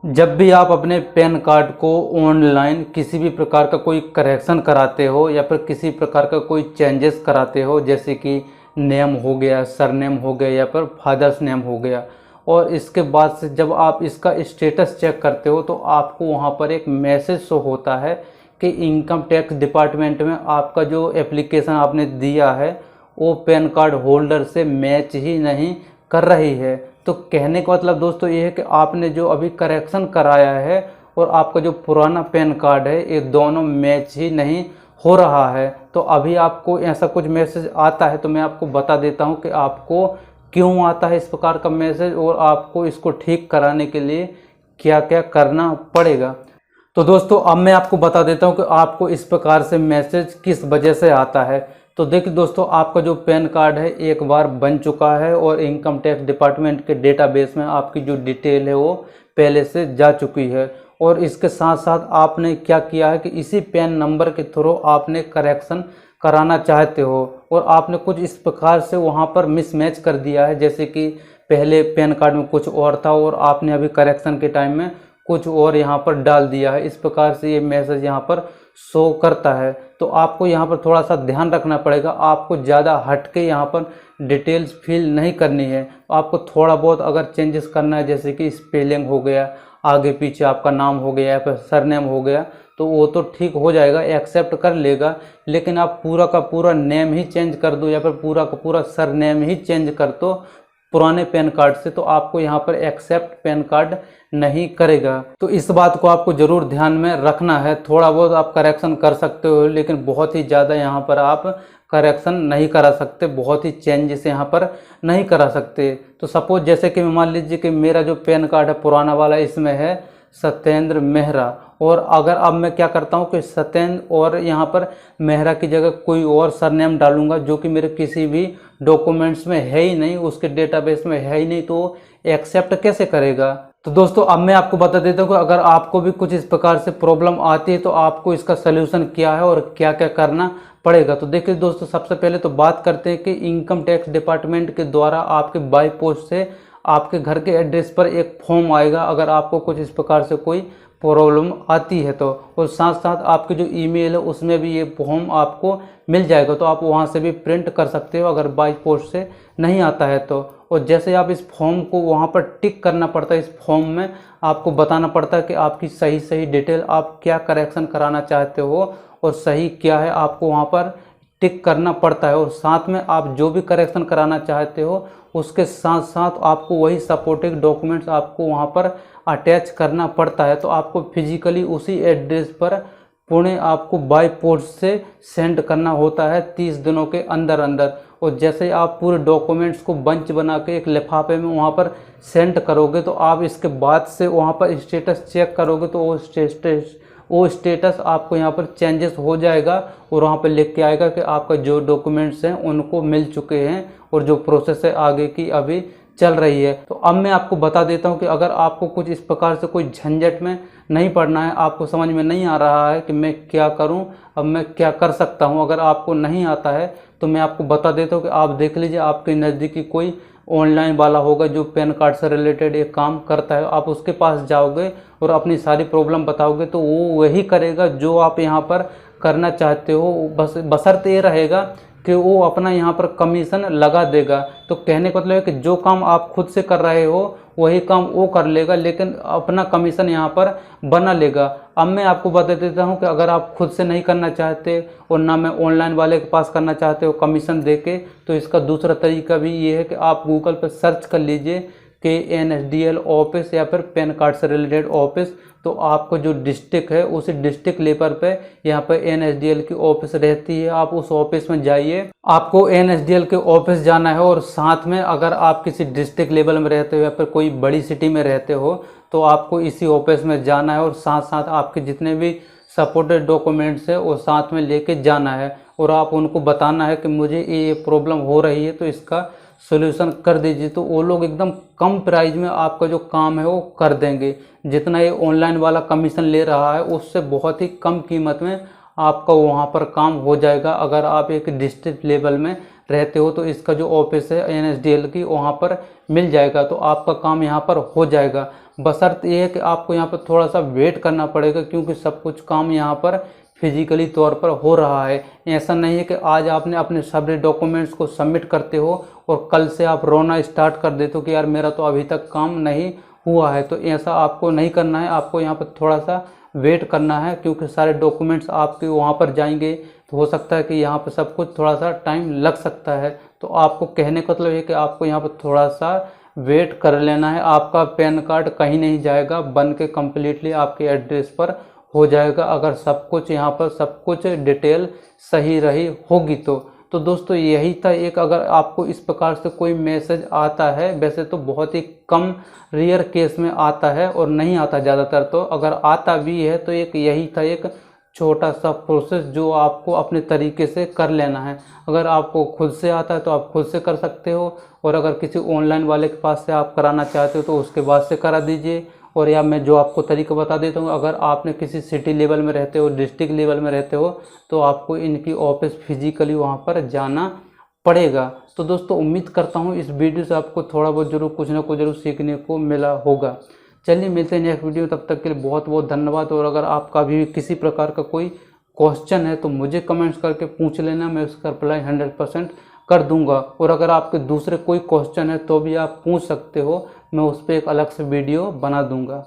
जब भी आप अपने पैन कार्ड को ऑनलाइन किसी भी प्रकार का कोई करेक्शन कराते हो या फिर किसी प्रकार का कोई चेंजेस कराते हो, जैसे कि नेम हो गया, सरनेम हो गया या फिर फादर्स नेम हो गया, और इसके बाद से जब आप इसका स्टेटस चेक करते हो तो आपको वहाँ पर एक मैसेज शो होता है कि इनकम टैक्स डिपार्टमेंट में आपका जो एप्लीकेशन आपने दिया है वो पैन कार्ड होल्डर से मैच ही नहीं कर रही है। तो कहने का मतलब दोस्तों ये है कि आपने जो अभी करेक्शन कराया है और आपका जो पुराना पैन कार्ड है, ये दोनों मैच ही नहीं हो रहा है। तो अभी आपको ऐसा कुछ मैसेज आता है तो मैं आपको बता देता हूँ कि आपको क्यों आता है इस प्रकार का मैसेज और आपको इसको ठीक कराने के लिए क्या क्या करना पड़ेगा। तो दोस्तों अब मैं आपको बता देता हूँ कि आपको इस प्रकार से मैसेज किस वजह से आता है। तो देखिए दोस्तों, आपका जो पैन कार्ड है एक बार बन चुका है और इनकम टैक्स डिपार्टमेंट के डेटाबेस में आपकी जो डिटेल है वो पहले से जा चुकी है, और इसके साथ साथ आपने क्या किया है कि इसी पैन नंबर के थ्रू आपने करेक्शन कराना चाहते हो और आपने कुछ इस प्रकार से वहाँ पर मिसमैच कर दिया है, जैसे कि पहले पैन कार्ड में कुछ और था और आपने अभी करेक्शन के टाइम में कुछ और यहाँ पर डाल दिया है। इस प्रकार से ये मैसेज यहाँ पर शो करता है। तो आपको यहाँ पर थोड़ा सा ध्यान रखना पड़ेगा, आपको ज़्यादा हट के यहाँ पर डिटेल्स फिल नहीं करनी है। आपको थोड़ा बहुत अगर चेंजेस करना है, जैसे कि स्पेलिंग हो गया, आगे पीछे आपका नाम हो गया या फिर सरनेम हो गया, तो वो तो ठीक हो जाएगा, एक्सेप्ट कर लेगा। लेकिन आप पूरा का पूरा नेम ही चेंज कर दो या फिर पूरा का पूरा सरनेम ही चेंज कर दो पुराने पैन कार्ड से, तो आपको यहाँ पर एक्सेप्ट पैन कार्ड नहीं करेगा। तो इस बात को आपको ज़रूर ध्यान में रखना है। थोड़ा बहुत आप करेक्शन कर सकते हो, लेकिन बहुत ही ज़्यादा यहाँ पर आप करेक्शन नहीं करा सकते, बहुत ही चेंजेस यहाँ पर नहीं करा सकते। तो सपोज जैसे कि मान लीजिए कि मेरा जो पैन कार्ड है पुराना वाला, इसमें है सत्येंद्र मेहरा, और अगर अब मैं क्या करता हूँ कि सत्येंद्र और यहाँ पर मेहरा की जगह कोई और सरनेम डालूंगा जो कि मेरे किसी भी डॉक्यूमेंट्स में है ही नहीं, उसके डेटाबेस में है ही नहीं, तो एक्सेप्ट कैसे करेगा। तो दोस्तों अब मैं आपको बता देता हूँ कि अगर आपको भी कुछ इस प्रकार से प्रॉब्लम आती है तो आपको इसका सलूशन क्या है और क्या क्या करना पड़ेगा। तो देखिए दोस्तों, सबसे पहले तो बात करते हैं कि इनकम टैक्स डिपार्टमेंट के द्वारा आपके बाय पोस्ट से आपके घर के एड्रेस पर एक फॉर्म आएगा अगर आपको कुछ इस प्रकार से कोई प्रॉब्लम आती है तो, और साथ साथ आपके जो ईमेल है उसमें भी ये फॉर्म आपको मिल जाएगा, तो आप वहाँ से भी प्रिंट कर सकते हो अगर बाय पोस्ट से नहीं आता है तो। और जैसे आप इस फॉर्म को वहाँ पर टिक करना पड़ता है, इस फॉर्म में आपको बताना पड़ता है कि आपकी सही डिटेल, आप क्या करेक्शन कराना चाहते हो और सही क्या है, आपको वहाँ पर टिक करना पड़ता है। और साथ में आप जो भी करेक्शन कराना चाहते हो उसके साथ साथ आपको वही सपोर्टिंग डॉक्यूमेंट्स आपको वहाँ पर अटैच करना पड़ता है। तो आपको फिजिकली उसी एड्रेस पर पुणे आपको बाय पोस्ट से सेंड करना होता है 30 दिनों के अंदर अंदर। और जैसे आप पूरे डॉक्यूमेंट्स को बंच बना के एक लिफाफे में वहाँ पर सेंड करोगे, तो आप इसके बाद से वहाँ पर स्टेटस चेक करोगे तो वो स्टेटस आपको यहाँ पर चेंजेस हो जाएगा और वहाँ पर लिख के आएगा कि आपका जो डॉक्यूमेंट्स हैं उनको मिल चुके हैं और जो प्रोसेस है आगे की अभी चल रही है। तो अब मैं आपको बता देता हूँ कि अगर आपको कुछ इस प्रकार से कोई झंझट में नहीं पड़ना है, आपको समझ में नहीं आ रहा है कि मैं क्या करूँ, अब मैं क्या कर सकता हूँ, अगर आपको नहीं आता है तो मैं आपको बता देता हूँ कि आप देख लीजिए, आपके नज़दीकी कोई ऑनलाइन वाला होगा जो पैन कार्ड से रिलेटेड एक काम करता है, आप उसके पास जाओगे और अपनी सारी प्रॉब्लम बताओगे तो वो वही करेगा जो आप यहाँ पर करना चाहते हो, बस बशर्ते ये रहेगा कि वो अपना यहाँ पर कमीशन लगा देगा। तो कहने का मतलब है कि जो काम आप खुद से कर रहे हो वही काम वो कर लेगा, लेकिन अपना कमीशन यहाँ पर बना लेगा। अब मैं आपको बता देता हूँ कि अगर आप खुद से नहीं करना चाहते और ना मैं ऑनलाइन वाले के पास करना चाहते हो कमीशन देके, तो इसका दूसरा तरीका भी ये है कि आप गूगल पर सर्च कर लीजिए कि NSDL ऑफिस या फिर पैन कार्ड से रिलेटेड ऑफिस, तो आपको जो डिस्ट्रिक्ट है उसी डिस्ट्रिक्ट लेवल पे यहाँ पे NSDL की ऑफिस रहती है, आप उस ऑफिस में जाइए। आपको NSDL के ऑफिस जाना है और साथ में अगर आप किसी डिस्ट्रिक्ट लेवल में रहते हो या फिर कोई बड़ी सिटी में रहते हो तो आपको इसी ऑफिस में जाना है और साथ साथ आपके जितने भी सपोर्टेड डॉक्यूमेंट्स है वो साथ में लेके जाना है और आप उनको बताना है कि मुझे ये प्रॉब्लम हो रही है तो इसका सोल्यूशन कर दीजिए। तो वो लोग एकदम कम प्राइस में आपका जो काम है वो कर देंगे। जितना ये ऑनलाइन वाला कमीशन ले रहा है उससे बहुत ही कम कीमत में आपका वहाँ पर काम हो जाएगा। अगर आप एक डिस्ट्रिक्ट लेवल में रहते हो तो इसका जो ऑफिस है NSDL की वहाँ पर मिल जाएगा, तो आपका काम यहाँ पर हो जाएगा। बशर्ते ये है कि आपको यहाँ पर थोड़ा सा वेट करना पड़ेगा, क्योंकि सब कुछ काम यहाँ पर फिजिकली तौर पर हो रहा है। ऐसा नहीं है कि आज आपने अपने सभी डॉक्यूमेंट्स को सबमिट करते हो और कल से आप रोना स्टार्ट कर देते हो कि यार मेरा तो अभी तक काम नहीं हुआ है। तो ऐसा आपको नहीं करना है, आपको यहाँ पर थोड़ा सा वेट करना है, क्योंकि सारे डॉक्यूमेंट्स आपके वहाँ पर जाएंगे तो हो सकता है कि यहाँ पर सब कुछ थोड़ा सा टाइम लग सकता है। तो आपको कहने का मतलब है कि आपको यहाँ पर थोड़ा सा वेट कर लेना है। आपका पैन कार्ड कहीं नहीं जाएगा, बन के कम्प्लीटली आपके एड्रेस पर हो जाएगा, अगर सब कुछ यहाँ पर सब कुछ डिटेल सही रही होगी तो दोस्तों यही था एक। अगर आपको इस प्रकार से कोई मैसेज आता है, वैसे तो बहुत ही कम रेयर केस में आता है और नहीं आता ज़्यादातर, तो अगर आता भी है तो एक यही था एक छोटा सा प्रोसेस जो आपको अपने तरीके से कर लेना है। अगर आपको खुद से आता है तो आप खुद से कर सकते हो, और अगर किसी ऑनलाइन वाले के पास से आप कराना चाहते हो तो उसके बाद से करा दीजिए। और या मैं जो आपको तरीका बता देता हूँ, अगर आपने किसी सिटी लेवल में रहते हो, डिस्ट्रिक्ट लेवल में रहते हो, तो आपको इनकी ऑफिस फिजिकली वहाँ पर जाना पड़ेगा। तो दोस्तों उम्मीद करता हूँ इस वीडियो से आपको थोड़ा बहुत जरूर कुछ ना कुछ जरूर सीखने को मिला होगा। चलिए मिलते हैं नेक्स्ट वीडियो, तब तक के लिए बहुत बहुत धन्यवाद। और अगर आपका भी किसी प्रकार का कोई क्वेश्चन है तो मुझे कमेंट्स करके पूछ लेना, मैं उसका रिप्लाई 100% कर दूंगा। और अगर आपके दूसरे कोई क्वेश्चन है तो भी आप पूछ सकते हो, मैं उस पर एक अलग से वीडियो बना दूंगा।